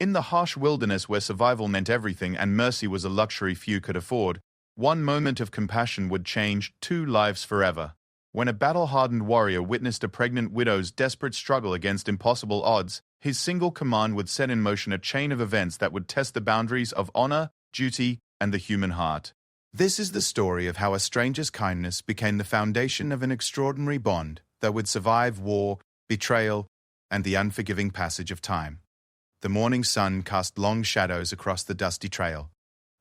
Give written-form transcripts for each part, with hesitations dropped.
In the harsh wilderness where survival meant everything and mercy was a luxury few could afford, one moment of compassion would change 2 lives forever. When a battle-hardened warrior witnessed a pregnant widow's desperate struggle against impossible odds, his single command would set in motion a chain of events that would test the boundaries of honor, duty, and the human heart. This is the story of how a stranger's kindness became the foundation of an extraordinary bond that would survive war, betrayal, and the unforgiving passage of time. The morning sun cast long shadows across the dusty trail,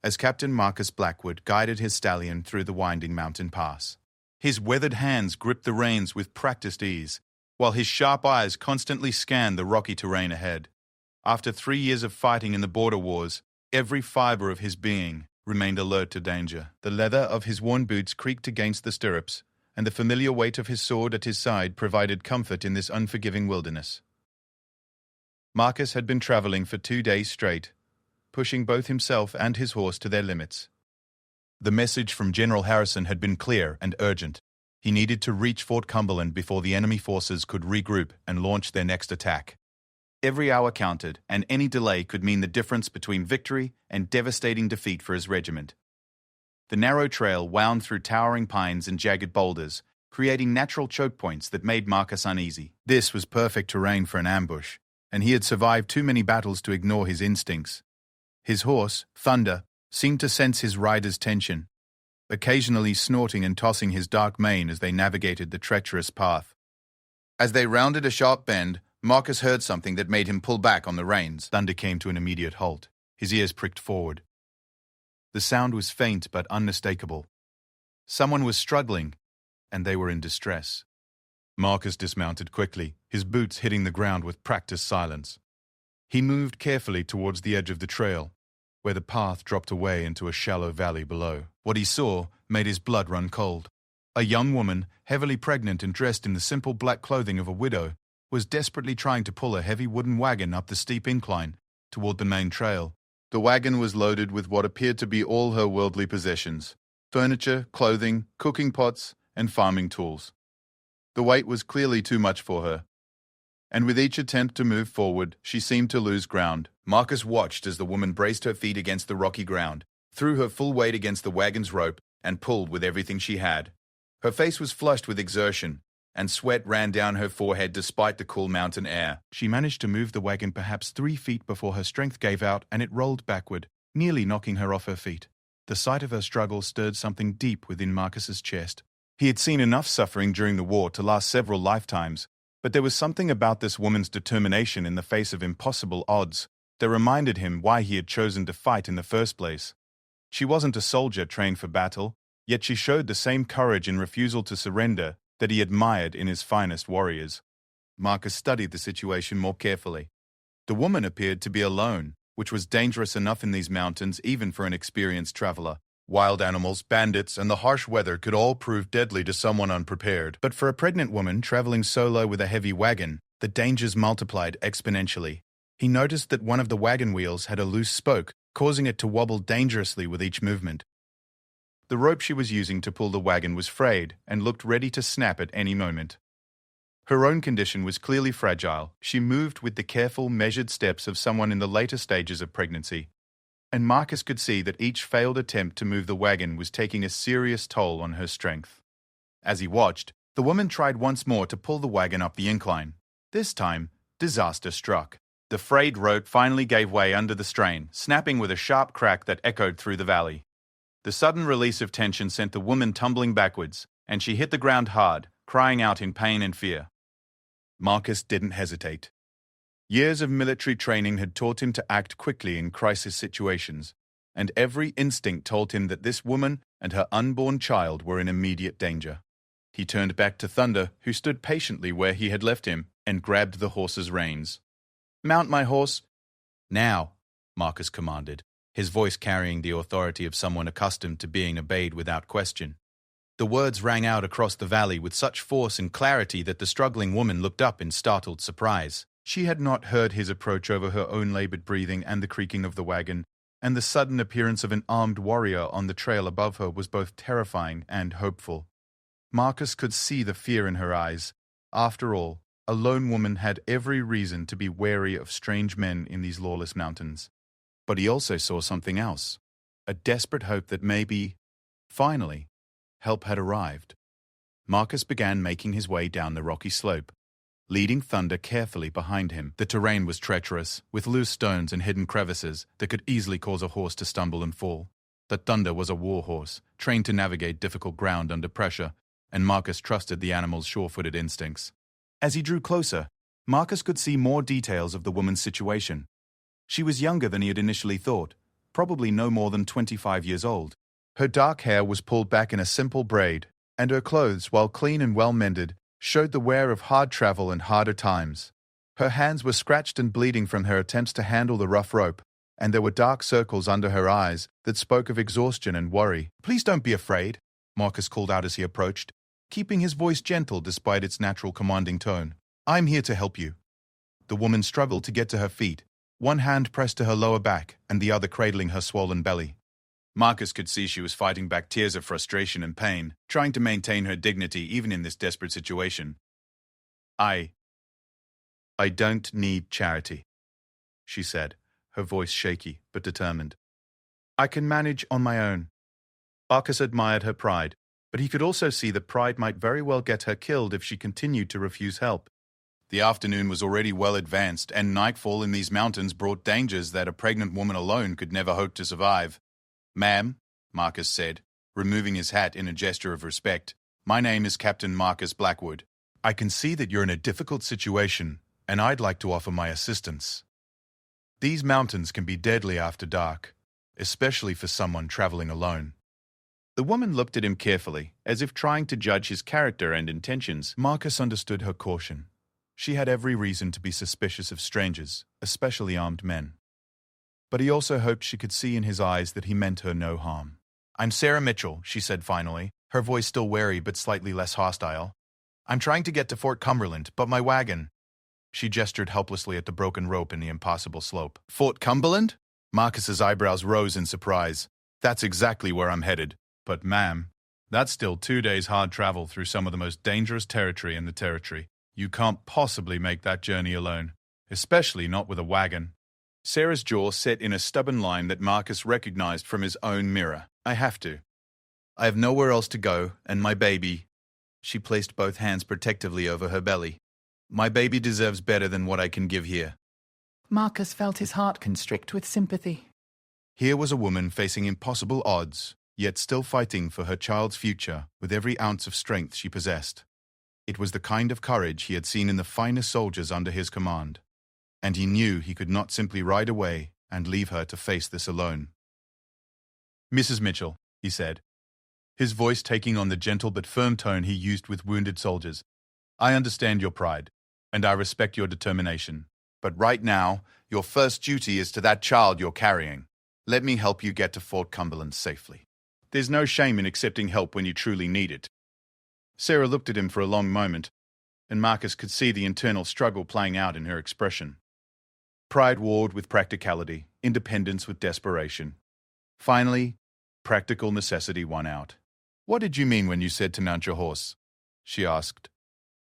as Captain Marcus Blackwood guided his stallion through the winding mountain pass. His weathered hands gripped the reins with practiced ease, while his sharp eyes constantly scanned the rocky terrain ahead. After 3 years of fighting in the border wars, every fiber of his being remained alert to danger. The leather of his worn boots creaked against the stirrups, and the familiar weight of his sword at his side provided comfort in this unforgiving wilderness. Marcus had been traveling for 2 days straight, pushing both himself and his horse to their limits. The message from General Harrison had been clear and urgent. He needed to reach Fort Cumberland before the enemy forces could regroup and launch their next attack. Every hour counted, and any delay could mean the difference between victory and devastating defeat for his regiment. The narrow trail wound through towering pines and jagged boulders, creating natural choke points that made Marcus uneasy. This was perfect terrain for an ambush, and he had survived too many battles to ignore his instincts. His horse, Thunder, seemed to sense his rider's tension, occasionally snorting and tossing his dark mane as they navigated the treacherous path. As they rounded a sharp bend, Marcus heard something that made him pull back on the reins. Thunder came to an immediate halt, his ears pricked forward. The sound was faint but unmistakable. Someone was struggling, and they were in distress. Marcus dismounted quickly, his boots hitting the ground with practiced silence. He moved carefully towards the edge of the trail, where the path dropped away into a shallow valley below. What he saw made his blood run cold. A young woman, heavily pregnant and dressed in the simple black clothing of a widow, was desperately trying to pull a heavy wooden wagon up the steep incline toward the main trail. The wagon was loaded with what appeared to be all her worldly possessions: furniture, clothing, cooking pots, and farming tools. The weight was clearly too much for her, and with each attempt to move forward, she seemed to lose ground. Marcus watched as the woman braced her feet against the rocky ground, threw her full weight against the wagon's rope, and pulled with everything she had. Her face was flushed with exertion, and sweat ran down her forehead despite the cool mountain air. She managed to move the wagon perhaps 3 feet before her strength gave out and it rolled backward, nearly knocking her off her feet. The sight of her struggle stirred something deep within Marcus's chest. He had seen enough suffering during the war to last several lifetimes, but there was something about this woman's determination in the face of impossible odds that reminded him why he had chosen to fight in the first place. She wasn't a soldier trained for battle, yet she showed the same courage and refusal to surrender that he admired in his finest warriors. Marcus studied the situation more carefully. The woman appeared to be alone, which was dangerous enough in these mountains even for an experienced traveler. Wild animals, bandits, and the harsh weather could all prove deadly to someone unprepared. But for a pregnant woman traveling solo with a heavy wagon, the dangers multiplied exponentially. He noticed that one of the wagon wheels had a loose spoke, causing it to wobble dangerously with each movement. The rope she was using to pull the wagon was frayed and looked ready to snap at any moment. Her own condition was clearly fragile. She moved with the careful, measured steps of someone in the later stages of pregnancy, and Marcus could see that each failed attempt to move the wagon was taking a serious toll on her strength. As he watched, the woman tried once more to pull the wagon up the incline. This time, disaster struck. The frayed rope finally gave way under the strain, snapping with a sharp crack that echoed through the valley. The sudden release of tension sent the woman tumbling backwards, and she hit the ground hard, crying out in pain and fear. Marcus didn't hesitate. Years of military training had taught him to act quickly in crisis situations, and every instinct told him that this woman and her unborn child were in immediate danger. He turned back to Thunder, who stood patiently where he had left him, and grabbed the horse's reins. "Mount, my horse." "Now," Marcus commanded, his voice carrying the authority of someone accustomed to being obeyed without question. The words rang out across the valley with such force and clarity that the struggling woman looked up in startled surprise. She had not heard his approach over her own labored breathing and the creaking of the wagon, and the sudden appearance of an armed warrior on the trail above her was both terrifying and hopeful. Marcus could see the fear in her eyes. After all, A lone woman had every reason to be wary of strange men in these lawless mountains. But he also saw something else. A desperate hope that maybe, finally, help had arrived. Marcus began making his way down the rocky slope, leading Thunder carefully behind him. The terrain was treacherous, with loose stones and hidden crevices that could easily cause a horse to stumble and fall. But Thunder was a war horse, trained to navigate difficult ground under pressure, and Marcus trusted the animal's sure-footed instincts. As he drew closer, Marcus could see more details of the woman's situation. She was younger than he had initially thought, probably no more than 25 years old. Her dark hair was pulled back in a simple braid, and her clothes, while clean and well-mended, showed the wear of hard travel and harder times. Her hands were scratched and bleeding from her attempts to handle the rough rope, and there were dark circles under her eyes that spoke of exhaustion and worry. "Please don't be afraid," Marcus called out as he approached, keeping his voice gentle despite its natural commanding tone. "I'm here to help you." The woman struggled to get to her feet, one hand pressed to her lower back and the other cradling her swollen belly. Marcus could see she was fighting back tears of frustration and pain, trying to maintain her dignity even in this desperate situation. I don't need charity," she said, her voice shaky but determined. "I can manage on my own." Marcus admired her pride, but he could also see that pride might very well get her killed if she continued to refuse help. The afternoon was already well advanced, and nightfall in these mountains brought dangers that a pregnant woman alone could never hope to survive. "Ma'am," Marcus said, removing his hat in a gesture of respect, "my name is Captain Marcus Blackwood. I can see that you're in a difficult situation, and I'd like to offer my assistance. These mountains can be deadly after dark, especially for someone traveling alone." The woman looked at him carefully, as if trying to judge his character and intentions. Marcus understood her caution. She had every reason to be suspicious of strangers, especially armed men. But he also hoped she could see in his eyes that he meant her no harm. "I'm Sarah Mitchell," she said finally, her voice still wary but slightly less hostile. "I'm trying to get to Fort Cumberland, but my wagon—" She gestured helplessly at the broken rope in the impassable slope. "Fort Cumberland?" Marcus's eyebrows rose in surprise. "That's exactly where I'm headed. But ma'am, that's still 2 days hard travel through some of the most dangerous territory in the territory. You can't possibly make that journey alone, especially not with a wagon." Sarah's jaw set in a stubborn line that Marcus recognized from his own mirror. "I have to. I have nowhere else to go, and my baby—" She placed both hands protectively over her belly. "My baby deserves better than what I can give here." Marcus felt his heart constrict with sympathy. Here was a woman facing impossible odds, yet still fighting for her child's future with every ounce of strength she possessed. It was the kind of courage he had seen in the finest soldiers under his command, and he knew he could not simply ride away and leave her to face this alone. "Mrs. Mitchell," he said, his voice taking on the gentle but firm tone he used with wounded soldiers, "I understand your pride, and I respect your determination. But right now, your first duty is to that child you're carrying. Let me help you get to Fort Cumberland safely. There's no shame in accepting help when you truly need it." Sarah looked at him for a long moment, and Marcus could see the internal struggle playing out in her expression. Pride warred with practicality, independence with desperation. Finally, practical necessity won out. "What did you mean when you said to mount your horse?" she asked,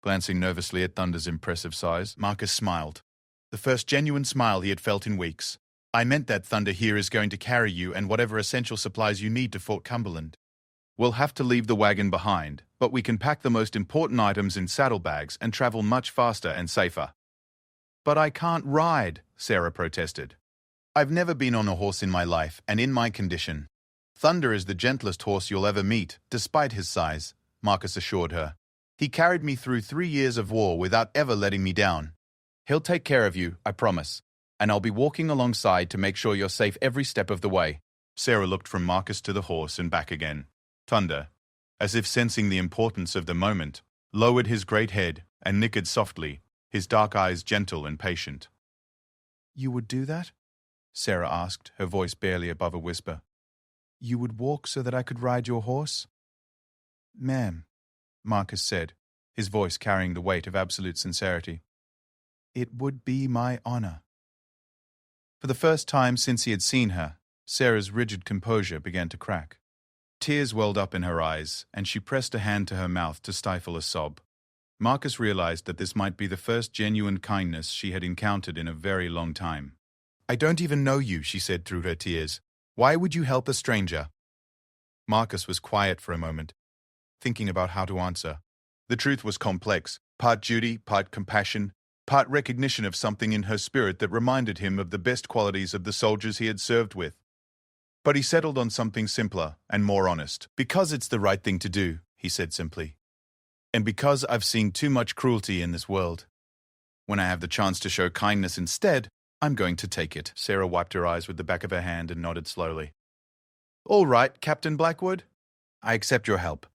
glancing nervously at Thunder's impressive size. Marcus smiled, the first genuine smile he had felt in weeks. "I meant that Thunder here is going to carry you and whatever essential supplies you need to Fort Cumberland. We'll have to leave the wagon behind, but we can pack the most important items in saddlebags and travel much faster and safer." "But I can't ride," Sarah protested. "I've never been on a horse in my life, and in my condition. Thunder is the gentlest horse you'll ever meet, despite his size," Marcus assured her. "He carried me through 3 years of war without ever letting me down. He'll take care of you, I promise, and I'll be walking alongside to make sure you're safe every step of the way." Sarah looked from Marcus to the horse and back again. Thunder, as if sensing the importance of the moment, lowered his great head and nickered softly, his dark eyes gentle and patient. "You would do that?" Sarah asked, her voice barely above a whisper. "You would walk so that I could ride your horse?" "Ma'am," Marcus said, his voice carrying the weight of absolute sincerity, "it would be my honor." For the first time since he had seen her, Sarah's rigid composure began to crack. Tears welled up in her eyes, and she pressed a hand to her mouth to stifle a sob. Marcus realized that this might be the first genuine kindness she had encountered in a very long time. "I don't even know you," she said through her tears. "Why would you help a stranger?" Marcus was quiet for a moment, thinking about how to answer. The truth was complex, part duty, part compassion, part recognition of something in her spirit that reminded him of the best qualities of the soldiers he had served with. But he settled on something simpler and more honest. "Because it's the right thing to do," he said simply. "And because I've seen too much cruelty in this world. When I have the chance to show kindness instead, I'm going to take it." Sarah wiped her eyes with the back of her hand and nodded slowly. "All right, Captain Blackwood. I accept your help.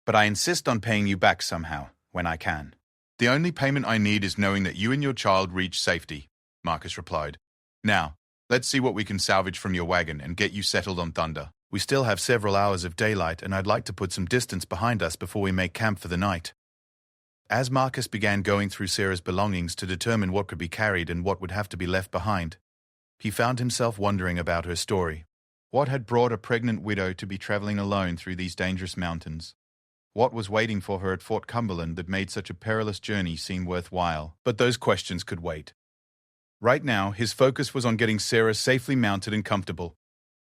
But I insist on paying you back somehow, when I can." "The only payment I need is knowing that you and your child reach safety," Marcus replied. "Now, let's see what we can salvage from your wagon and get you settled on Thunder. We still have several hours of daylight, and I'd like to put some distance behind us before we make camp for the night." As Marcus began going through Sarah's belongings to determine what could be carried and what would have to be left behind, he found himself wondering about her story. What had brought a pregnant widow to be traveling alone through these dangerous mountains? What was waiting for her at Fort Cumberland that made such a perilous journey seem worthwhile? But those questions could wait. Right now, his focus was on getting Sarah safely mounted and comfortable,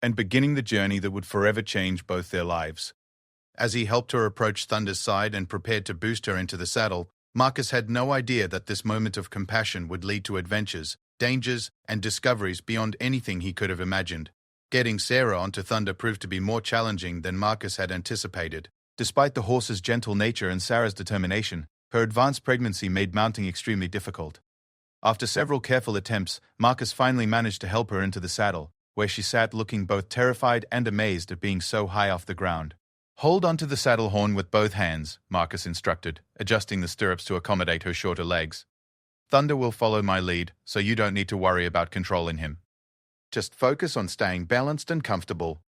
and beginning the journey that would forever change both their lives. As he helped her approach Thunder's side and prepared to boost her into the saddle, Marcus had no idea that this moment of compassion would lead to adventures, dangers, and discoveries beyond anything he could have imagined. Getting Sarah onto Thunder proved to be more challenging than Marcus had anticipated. Despite the horse's gentle nature and Sarah's determination, her advanced pregnancy made mounting extremely difficult. After several careful attempts, Marcus finally managed to help her into the saddle, where she sat looking both terrified and amazed at being so high off the ground. "Hold onto the saddle horn with both hands," Marcus instructed, adjusting the stirrups to accommodate her shorter legs. "Thunder will follow my lead, so you don't need to worry about controlling him. Just focus on staying balanced and comfortable."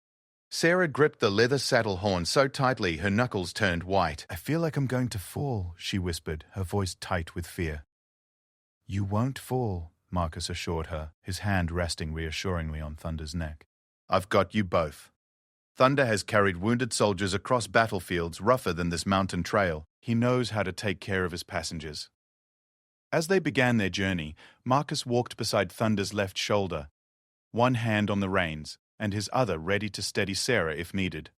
Sarah gripped the leather saddle horn so tightly her knuckles turned white. "I feel like I'm going to fall," she whispered, her voice tight with fear. "You won't fall," Marcus assured her, his hand resting reassuringly on Thunder's neck. "I've got you both. Thunder has carried wounded soldiers across battlefields rougher than this mountain trail. He knows how to take care of his passengers." As they began their journey, Marcus walked beside Thunder's left shoulder, one hand on the reins, and his other ready to steady Sarah if needed.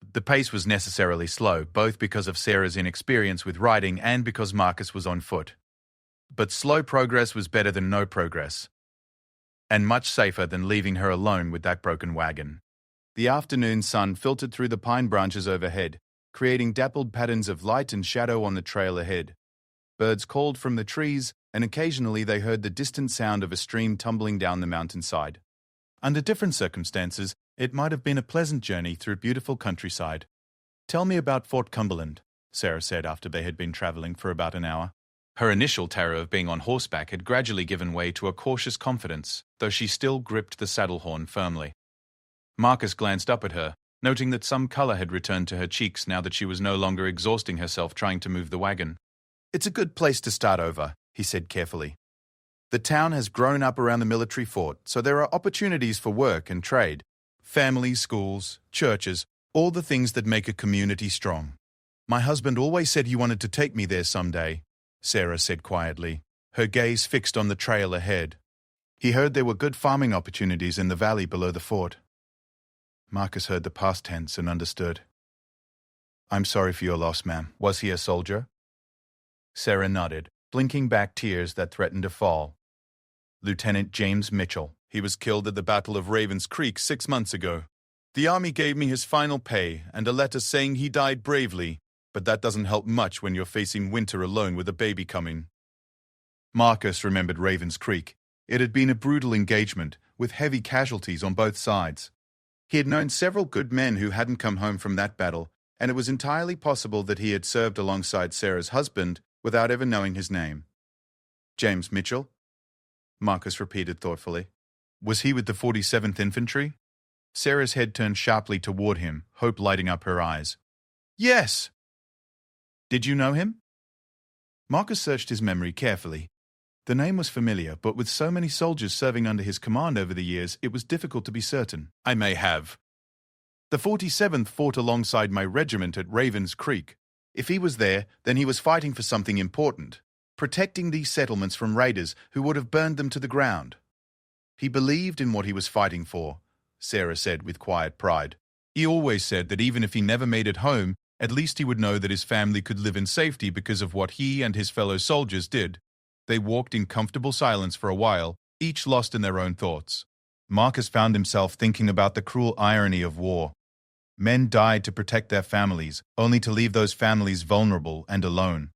The pace was necessarily slow, both because of Sarah's inexperience with riding and because Marcus was on foot. But slow progress was better than no progress, and much safer than leaving her alone with that broken wagon. The afternoon sun filtered through the pine branches overhead, creating dappled patterns of light and shadow on the trail ahead. Birds called from the trees, and occasionally they heard the distant sound of a stream tumbling down the mountainside. Under different circumstances, it might have been a pleasant journey through beautiful countryside. "Tell me about Fort Cumberland," Sarah said after they had been traveling for about an hour. Her initial terror of being on horseback had gradually given way to a cautious confidence, though she still gripped the saddle horn firmly. Marcus glanced up at her, noting that some color had returned to her cheeks now that she was no longer exhausting herself trying to move the wagon. "It's a good place to start over," he said carefully. "The town has grown up around the military fort, so there are opportunities for work and trade. Families, schools, churches, all the things that make a community strong. My husband always said he wanted to take me there someday," Sarah said quietly, her gaze fixed on the trail ahead. "He heard there were good farming opportunities in the valley below the fort." Marcus heard the past tense and understood. "I'm sorry for your loss, ma'am. Was he a soldier?" Sarah nodded, blinking back tears that threatened to fall. "Lieutenant James Mitchell. He was killed at the Battle of Ravens Creek 6 months ago. The army gave me his final pay and a letter saying he died bravely, but that doesn't help much when you're facing winter alone with a baby coming." Marcus remembered Ravens Creek. It had been a brutal engagement, with heavy casualties on both sides. He had known several good men who hadn't come home from that battle, and it was entirely possible that he had served alongside Sarah's husband without ever knowing his name. "James Mitchell?" Marcus repeated thoughtfully. "Was he with the 47th Infantry?" Sarah's head turned sharply toward him, hope lighting up her eyes. "Yes!" "Did you know him?" Marcus searched his memory carefully. The name was familiar, but with so many soldiers serving under his command over the years, it was difficult to be certain. "I may have. The 47th fought alongside my regiment at Ravens Creek. If he was there, then he was fighting for something important, protecting these settlements from raiders who would have burned them to the ground. He believed in what he was fighting for, Sarah said with quiet pride. He always said that even if he never made it home, at least he would know that his family could live in safety because of what he and his fellow soldiers did. They walked in comfortable silence for a while, each lost in their own thoughts. Marcus found himself thinking about the cruel irony of war. Men died to protect their families, only to leave those families vulnerable and alone.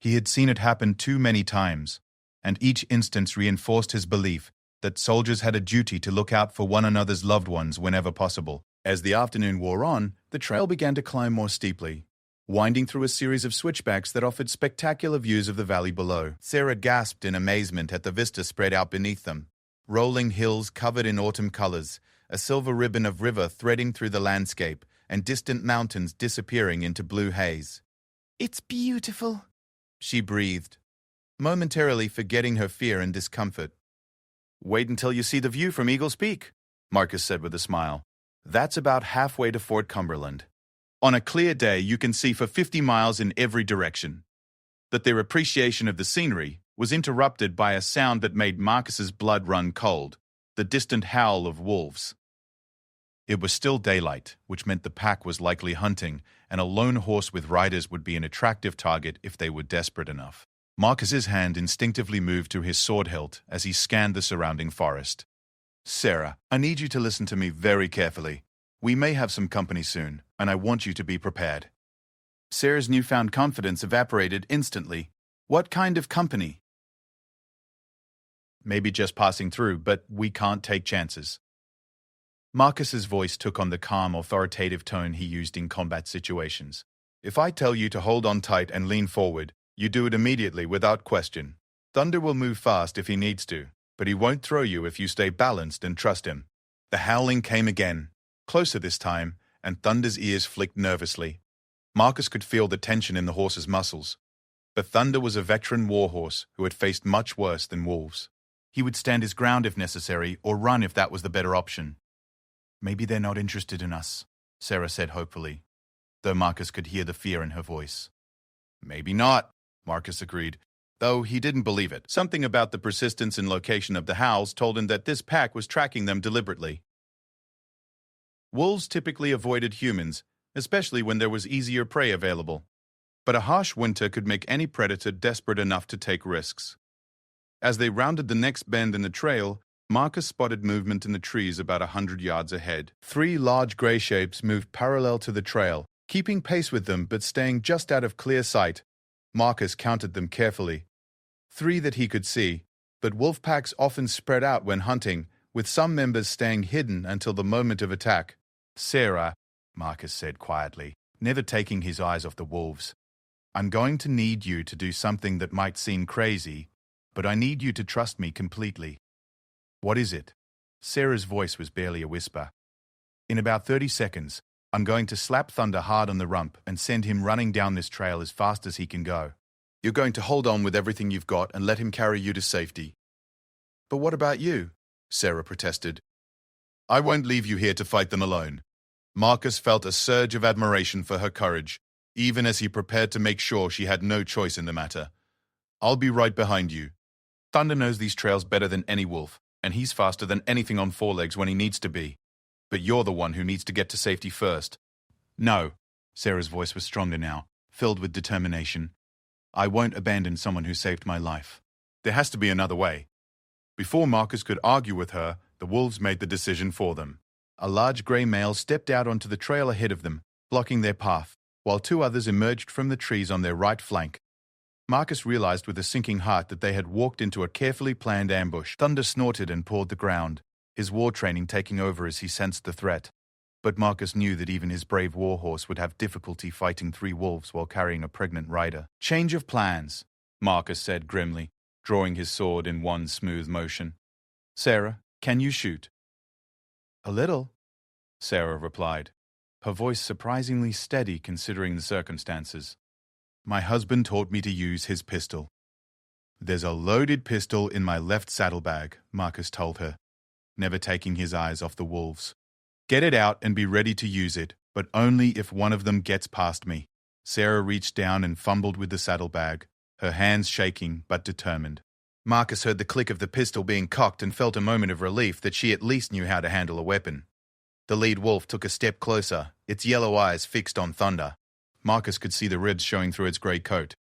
He had seen it happen too many times, and each instance reinforced his belief that soldiers had a duty to look out for one another's loved ones whenever possible. As the afternoon wore on, the trail began to climb more steeply, winding through a series of switchbacks that offered spectacular views of the valley below. Sarah gasped in amazement at the vista spread out beneath them. Rolling hills covered in autumn colors, a silver ribbon of river threading through the landscape, and distant mountains disappearing into blue haze. It's beautiful, she breathed, momentarily forgetting her fear and discomfort. Wait until you see the view from Eagle's Peak, Marcus said with a smile. That's about halfway to Fort Cumberland. On a clear day, you can see for 50 miles in every direction. But their appreciation of the scenery was interrupted by a sound that made Marcus's blood run cold, the distant howl of wolves. It was still daylight, which meant the pack was likely hunting, and a lone horse with riders would be an attractive target if they were desperate enough. Marcus's hand instinctively moved to his sword hilt as he scanned the surrounding forest. Sarah, I need you to listen to me very carefully. We may have some company soon, and I want you to be prepared. Sarah's newfound confidence evaporated instantly. What kind of company? Maybe just passing through, but we can't take chances. Marcus's voice took on the calm, authoritative tone he used in combat situations. If I tell you to hold on tight and lean forward, you do it immediately without question. Thunder will move fast if he needs to, but he won't throw you if you stay balanced and trust him. The howling came again, closer this time, and Thunder's ears flicked nervously. Marcus could feel the tension in the horse's muscles. But Thunder was a veteran warhorse who had faced much worse than wolves. He would stand his ground if necessary, or run if that was the better option. Maybe they're not interested in us, Sarah said hopefully, though Marcus could hear the fear in her voice. Maybe not, Marcus agreed, though he didn't believe it. Something about the persistence and location of the howls told him that this pack was tracking them deliberately. Wolves typically avoided humans, especially when there was easier prey available. But a harsh winter could make any predator desperate enough to take risks. As they rounded the next bend in the trail, Marcus spotted movement in the trees about 100 yards ahead. 3 large gray shapes moved parallel to the trail, keeping pace with them but staying just out of clear sight. Marcus counted them carefully. 3 that he could see, but wolf packs often spread out when hunting, with some members staying hidden until the moment of attack. Sarah, Marcus said quietly, never taking his eyes off the wolves. I'm going to need you to do something that might seem crazy, but I need you to trust me completely. What is it? Sarah's voice was barely a whisper. In about 30 seconds, I'm going to slap Thunder hard on the rump and send him running down this trail as fast as he can go. You're going to hold on with everything you've got and let him carry you to safety. But what about you? Sarah protested. I won't leave you here to fight them alone. Marcus felt a surge of admiration for her courage, even as he prepared to make sure she had no choice in the matter. I'll be right behind you. Thunder knows these trails better than any wolf, and he's faster than anything on 4 legs when he needs to be. But you're the one who needs to get to safety first. No. Sarah's voice was stronger now, filled with determination. I won't abandon someone who saved my life. There has to be another way. Before Marcus could argue with her, the wolves made the decision for them. A large grey male stepped out onto the trail ahead of them, blocking their path, while 2 others emerged from the trees on their right flank. Marcus realized with a sinking heart that they had walked into a carefully planned ambush. Thunder snorted and pawed the ground, his war training taking over as he sensed the threat. But Marcus knew that even his brave warhorse would have difficulty fighting 3 wolves while carrying a pregnant rider. Change of plans, Marcus said grimly, drawing his sword in one smooth motion. Sarah, can you shoot? A little, Sarah replied, her voice surprisingly steady considering the circumstances. My husband taught me to use his pistol. There's a loaded pistol in my left saddlebag, Marcus told her, never taking his eyes off the wolves. Get it out and be ready to use it, but only if one of them gets past me. Sarah reached down and fumbled with the saddlebag, her hands shaking but determined. Marcus heard the click of the pistol being cocked and felt a moment of relief that she at least knew how to handle a weapon. The lead wolf took a step closer, its yellow eyes fixed on Thunder. Marcus could see the ribs showing through its grey coat.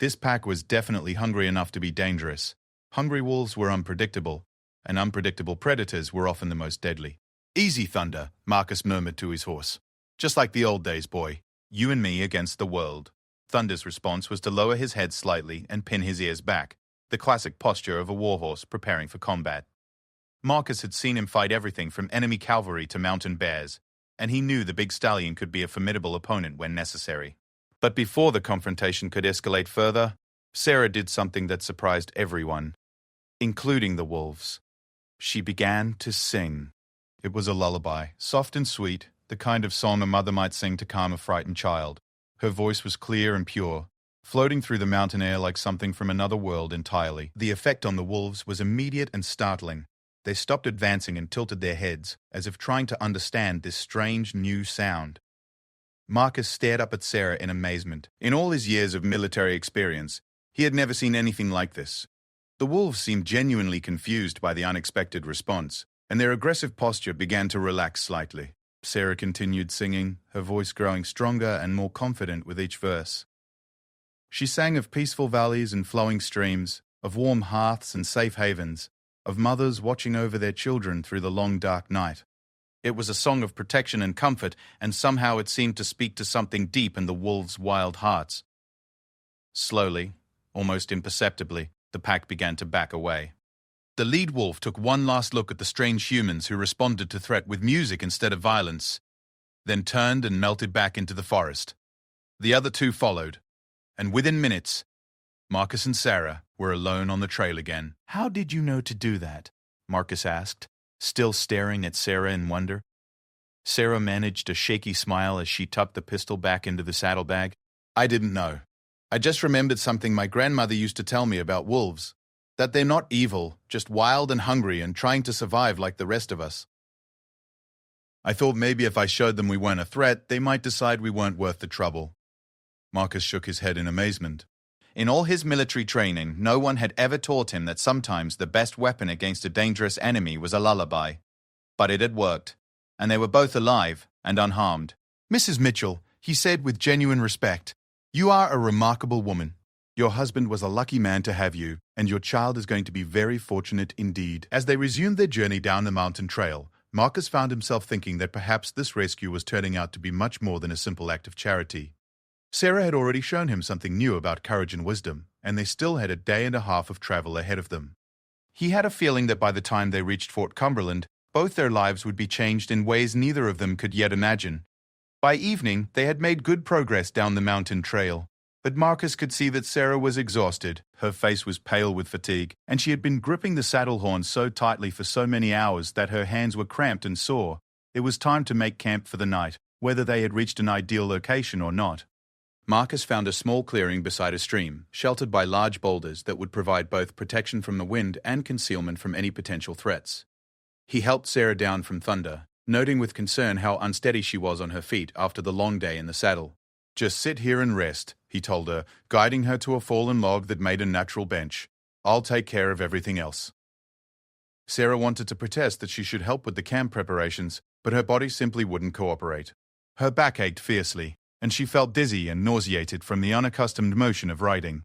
This pack was definitely hungry enough to be dangerous. Hungry wolves were unpredictable, and unpredictable predators were often the most deadly. "Easy, Thunder," Marcus murmured to his horse. "Just like the old days, boy. You and me against the world." Thunder's response was to lower his head slightly and pin his ears back, the classic posture of a warhorse preparing for combat. Marcus had seen him fight everything from enemy cavalry to mountain bears, and he knew the big stallion could be a formidable opponent when necessary. But before the confrontation could escalate further, Sarah did something that surprised everyone, including the wolves. She began to sing. It was a lullaby, soft and sweet, the kind of song a mother might sing to calm a frightened child. Her voice was clear and pure, floating through the mountain air like something from another world entirely. The effect on the wolves was immediate and startling. They stopped advancing and tilted their heads, as if trying to understand this strange new sound. Marcus stared up at Sarah in amazement. In all his years of military experience, he had never seen anything like this. The wolves seemed genuinely confused by the unexpected response, and their aggressive posture began to relax slightly. Sarah continued singing, her voice growing stronger and more confident with each verse. She sang of peaceful valleys and flowing streams, of warm hearths and safe havens, of mothers watching over their children through the long dark night. It was a song of protection and comfort, and somehow it seemed to speak to something deep in the wolves' wild hearts. Slowly, almost imperceptibly, the pack began to back away. The lead wolf took one last look at the strange humans who responded to threat with music instead of violence, then turned and melted back into the forest. The other two followed, and within minutes, Marcus and Sarah were alone on the trail again. "How did you know to do that?" Marcus asked, still staring at Sarah in wonder. Sarah managed a shaky smile as she tucked the pistol back into the saddlebag. "I didn't know. I just remembered something my grandmother used to tell me about wolves. That they're not evil, just wild and hungry and trying to survive like the rest of us. I thought maybe if I showed them we weren't a threat, they might decide we weren't worth the trouble." Marcus shook his head in amazement. In all his military training, no one had ever taught him that sometimes the best weapon against a dangerous enemy was a lullaby. But it had worked, and they were both alive and unharmed. "Mrs. Mitchell," he said with genuine respect, "you are a remarkable woman. Your husband was a lucky man to have you, and your child is going to be very fortunate indeed." As they resumed their journey down the mountain trail, Marcus found himself thinking that perhaps this rescue was turning out to be much more than a simple act of charity. Sarah had already shown him something new about courage and wisdom, and they still had a day and a half of travel ahead of them. He had a feeling that by the time they reached Fort Cumberland, both their lives would be changed in ways neither of them could yet imagine. By evening, they had made good progress down the mountain trail, but Marcus could see that Sarah was exhausted. Her face was pale with fatigue, and she had been gripping the saddle horn so tightly for so many hours that her hands were cramped and sore. It was time to make camp for the night, whether they had reached an ideal location or not. Marcus found a small clearing beside a stream, sheltered by large boulders that would provide both protection from the wind and concealment from any potential threats. He helped Sarah down from Thunder, noting with concern how unsteady she was on her feet after the long day in the saddle. "Just sit here and rest," he told her, guiding her to a fallen log that made a natural bench. "I'll take care of everything else." Sarah wanted to protest that she should help with the camp preparations, but her body simply wouldn't cooperate. Her back ached fiercely, and she felt dizzy and nauseated from the unaccustomed motion of riding.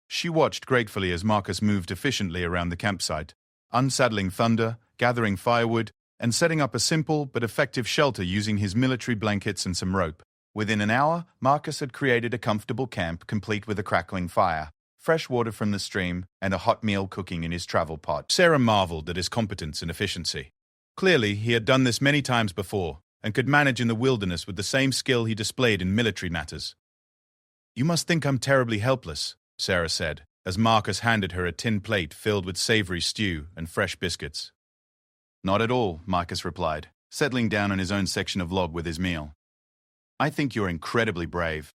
She watched gratefully as Marcus moved efficiently around the campsite, unsaddling Thunder, gathering firewood, and setting up a simple but effective shelter using his military blankets and some rope. Within an hour, Marcus had created a comfortable camp complete with a crackling fire, fresh water from the stream, and a hot meal cooking in his travel pot. Sarah marveled at his competence and efficiency. Clearly, he had done this many times before, and could manage in the wilderness with the same skill he displayed in military matters. "You must think I'm terribly helpless," Sarah said, as Marcus handed her a tin plate filled with savory stew and fresh biscuits. "Not at all," Marcus replied, settling down on his own section of log with his meal. "I think you're incredibly brave.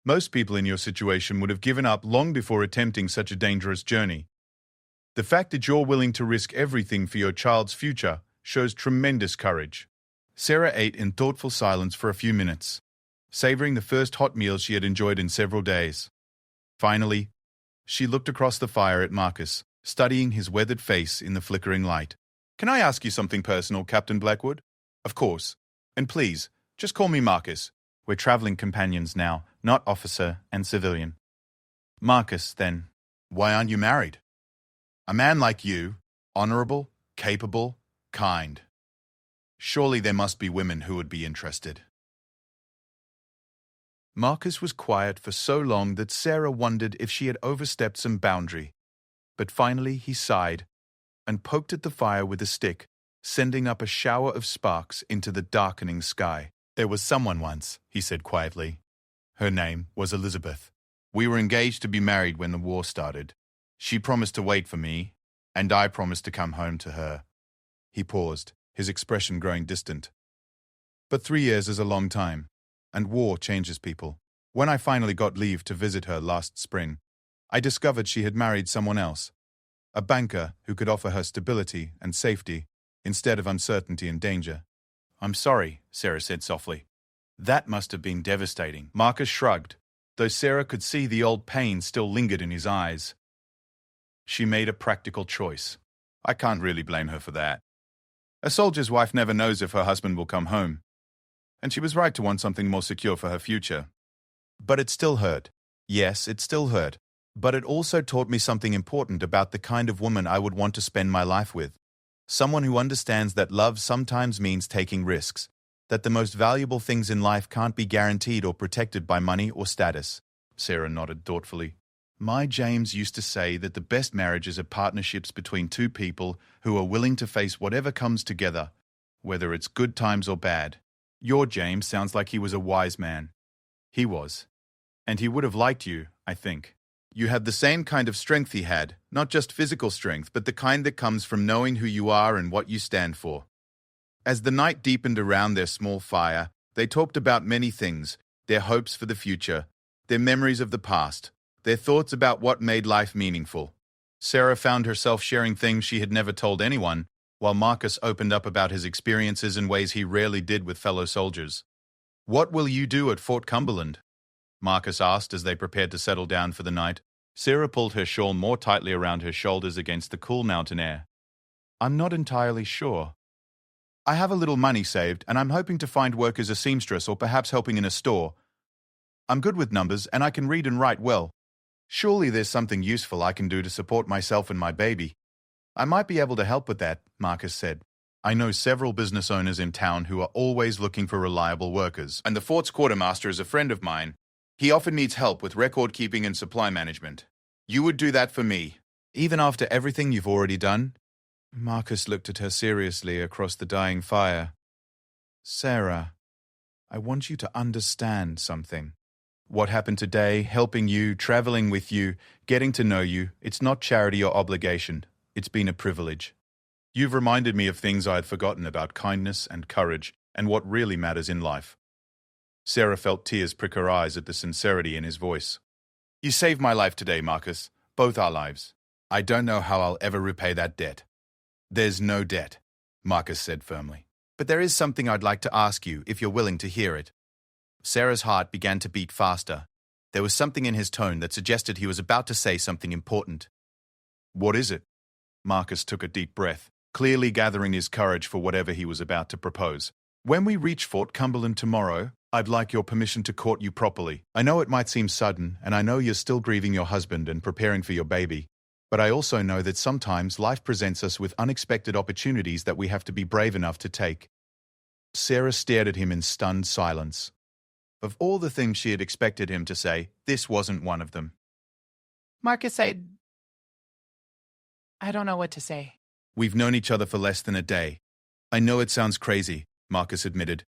Most people in your situation would have given up long before attempting such a dangerous journey. The fact that you're willing to risk everything for your child's future shows tremendous courage." Sarah ate in thoughtful silence for a few minutes. savoring the first hot meal she had enjoyed in several days. Finally, she looked across the fire at Marcus, studying his weathered face in the flickering light. "Can I ask you something personal, Captain Blackwood?" "Of course. And please, just call me Marcus. We're traveling companions now, not officer and civilian." "Marcus, then." "Why aren't you married? A man like you, honorable, capable, kind. Surely there must be women who would be interested." Marcus was quiet for so long that Sarah wondered if she had overstepped some boundary. But finally he sighed and poked at the fire with a stick, sending up a shower of sparks into the darkening sky. "There was someone once," he said quietly. "Her name was Elizabeth. We were engaged to be married when the war started. She promised to wait for me, and I promised to come home to her." He paused, his expression growing distant. "But 3 years is a long time, and war changes people. When I finally got leave to visit her last spring, I discovered she had married someone else, a banker who could offer her stability and safety instead of uncertainty and danger." "I'm sorry," Sarah said softly. "That must have been devastating." Marcus shrugged, though Sarah could see the old pain still lingered in his eyes. "She made a practical choice. I can't really blame her for that. A soldier's wife never knows if her husband will come home. And she was right to want something more secure for her future. But it still hurt. Yes, it still hurt. But it also taught me something important about the kind of woman I would want to spend my life with. Someone who understands that love sometimes means taking risks, that the most valuable things in life can't be guaranteed or protected by money or status." Sarah nodded thoughtfully. "My James used to say that the best marriages are partnerships between two people who are willing to face whatever comes together, whether it's good times or bad. Your James sounds like he was a wise man." "He was. And he would have liked you, I think. You had the same kind of strength he had, not just physical strength, but the kind that comes from knowing who you are and what you stand for." As the night deepened around their small fire, they talked about many things, their hopes for the future, their memories of the past, their thoughts about what made life meaningful. Sarah found herself sharing things she had never told anyone, while Marcus opened up about his experiences in ways he rarely did with fellow soldiers. "What will you do at Fort Cumberland?" Marcus asked as they prepared to settle down for the night. Sarah pulled her shawl more tightly around her shoulders against the cool mountain air. "I'm not entirely sure. I have a little money saved, and I'm hoping to find work as a seamstress or perhaps helping in a store. I'm good with numbers, and I can read and write well. Surely there's something useful I can do to support myself and my baby. I might be able to help with that," Marcus said. "I know several business owners in town who are always looking for reliable workers, and the fort's quartermaster is a friend of mine. He often needs help with record keeping and supply management. You would do that for me, even after everything you've already done?" Marcus looked at her seriously across the dying fire. "Sarah, I want you to understand something. What happened today, helping you, traveling with you, getting to know you, it's not charity or obligation. It's been a privilege. You've reminded me of things I had forgotten about kindness and courage and what really matters in life." Sarah felt tears prick her eyes at the sincerity in his voice. "You saved my life today, Marcus. Both our lives. I don't know how I'll ever repay that debt." "There's no debt," Marcus said firmly. "But there is something I'd like to ask you, if you're willing to hear it." Sarah's heart began to beat faster. There was something in his tone that suggested he was about to say something important. "What is it?" Marcus took a deep breath, clearly gathering his courage for whatever he was about to propose. "When we reach Fort Cumberland tomorrow, I'd like your permission to court you properly. I know it might seem sudden, and I know you're still grieving your husband and preparing for your baby, but I also know that sometimes life presents us with unexpected opportunities that we have to be brave enough to take." Sarah stared at him in stunned silence. Of all the things she had expected him to say, this wasn't one of them. Marcus, I don't know what to say. "We've known each other for less than a day. I know it sounds crazy," Marcus admitted.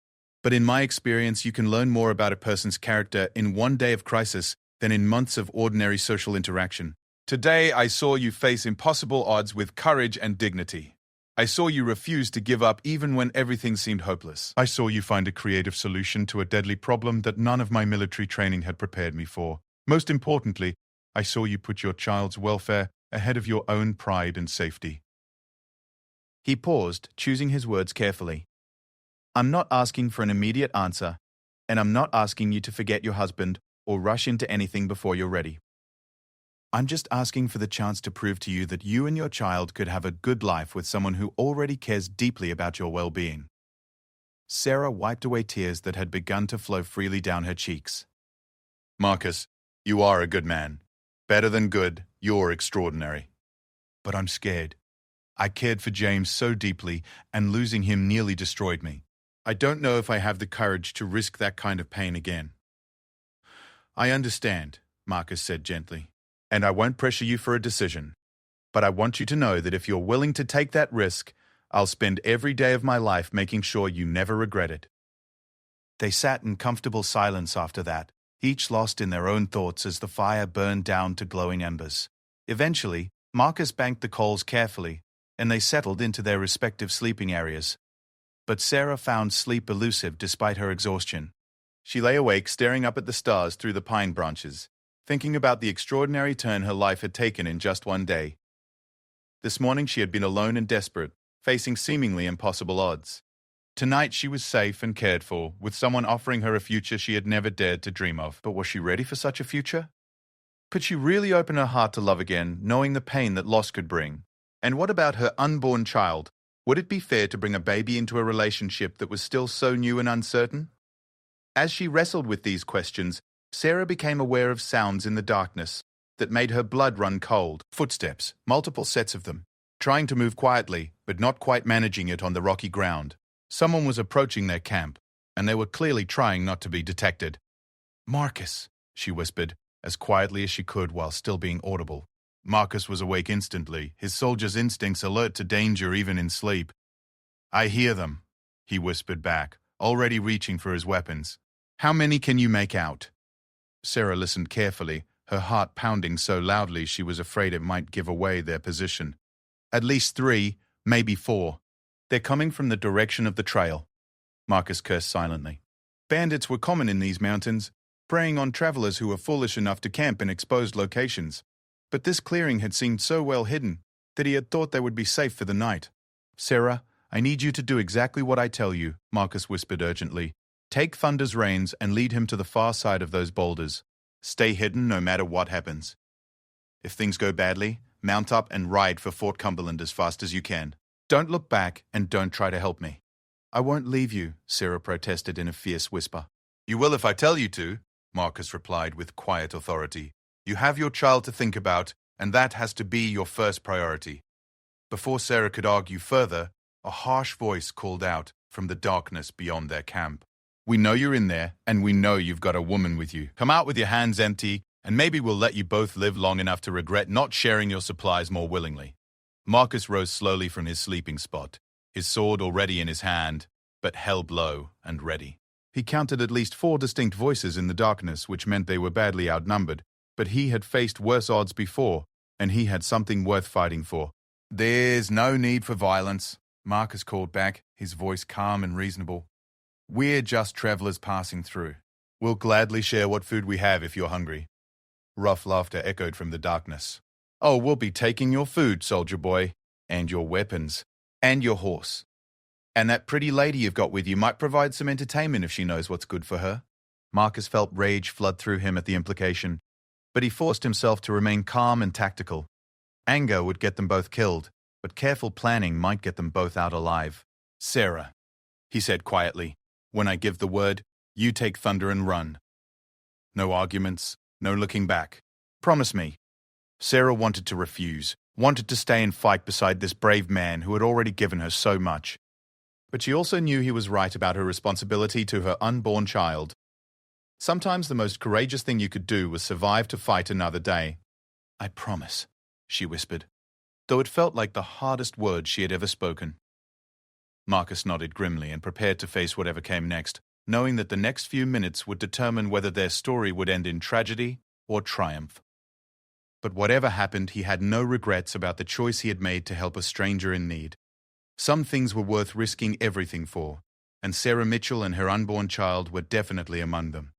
"But in my experience, you can learn more about a person's character in one day of crisis than in months of ordinary social interaction. Today, I saw you face impossible odds with courage and dignity. I saw you refuse to give up even when everything seemed hopeless. I saw you find a creative solution to a deadly problem that none of my military training had prepared me for. Most importantly, I saw you put your child's welfare ahead of your own pride and safety." He paused, choosing his words carefully. "I'm not asking for an immediate answer, And I'm not asking you to forget your husband or rush into anything before you're ready. I'm just asking for the chance to prove to you that you and your child could have a good life with someone who already cares deeply about your well-being." Sarah wiped away tears that had begun to flow freely down her cheeks. "Marcus, you are a good man. Better than good, you're extraordinary. But I'm scared. I cared for James so deeply, and losing him nearly destroyed me. I don't know if I have the courage to risk that kind of pain again." "I understand," Marcus said gently, "and I won't pressure you for a decision. But I want you to know that if you're willing to take that risk, I'll spend every day of my life making sure you never regret it." They sat in comfortable silence after that, each lost in their own thoughts as the fire burned down to glowing embers. Eventually, Marcus banked the coals carefully, and they settled into their respective sleeping areas. But Sarah found sleep elusive despite her exhaustion. She lay awake staring up at the stars through the pine branches, thinking about the extraordinary turn her life had taken in just one day. This morning she had been alone and desperate, facing seemingly impossible odds. Tonight she was safe and cared for, with someone offering her a future she had never dared to dream of. But was she ready for such a future? Could she really open her heart to love again, knowing the pain that loss could bring? And what about her unborn child? Would it be fair to bring a baby into a relationship that was still so new and uncertain? As she wrestled with these questions, Sarah became aware of sounds in the darkness that made her blood run cold. Footsteps, multiple sets of them, trying to move quietly, but not quite managing it on the rocky ground. Someone was approaching their camp, and they were clearly trying not to be detected. "Marcus," she whispered, as quietly as she could while still being audible. Marcus was awake instantly, his soldier's instincts alert to danger even in sleep. "I hear them," he whispered back, already reaching for his weapons. "How many can you make out?" Sarah listened carefully, her heart pounding so loudly she was afraid it might give away their position. "At least 3, maybe 4. They're coming from the direction of the trail." Marcus cursed silently. Bandits were common in these mountains, preying on travelers who were foolish enough to camp in exposed locations. But this clearing had seemed so well hidden that he had thought they would be safe for the night. "Sarah, I need you to do exactly what I tell you," Marcus whispered urgently. "Take Thunder's reins and lead him to the far side of those boulders. Stay hidden no matter what happens. If things go badly, mount up and ride for Fort Cumberland as fast as you can. Don't look back and don't try to help me." "I won't leave you," Sarah protested in a fierce whisper. "You will if I tell you to," Marcus replied with quiet authority. "You have your child to think about, and that has to be your first priority." Before Sarah could argue further, a harsh voice called out from the darkness beyond their camp. "We know you're in there, and we know you've got a woman with you. Come out with your hands empty, and maybe we'll let you both live long enough to regret not sharing your supplies more willingly." Marcus rose slowly from his sleeping spot, his sword already in his hand, but held low and ready. He counted at least 4 distinct voices in the darkness, which meant they were badly outnumbered, but he had faced worse odds before, and he had something worth fighting for. "There's no need for violence," Marcus called back, his voice calm and reasonable. "We're just travelers passing through. We'll gladly share what food we have if you're hungry." Rough laughter echoed from the darkness. "Oh, we'll be taking your food, soldier boy, and your weapons, and your horse. And that pretty lady you've got with you might provide some entertainment if she knows what's good for her." Marcus felt rage flood through him at the implication, but he forced himself to remain calm and tactical. Anger would get them both killed, but careful planning might get them both out alive. "Sarah," he said quietly, "when I give the word, you take Thunder and run. No arguments, no looking back. Promise me." Sarah wanted to refuse, wanted to stay and fight beside this brave man who had already given her so much. But she also knew he was right about her responsibility to her unborn child. Sometimes the most courageous thing you could do was survive to fight another day. "I promise," she whispered, though it felt like the hardest word she had ever spoken. Marcus nodded grimly and prepared to face whatever came next, knowing that the next few minutes would determine whether their story would end in tragedy or triumph. But whatever happened, he had no regrets about the choice he had made to help a stranger in need. Some things were worth risking everything for, and Sarah Mitchell and her unborn child were definitely among them.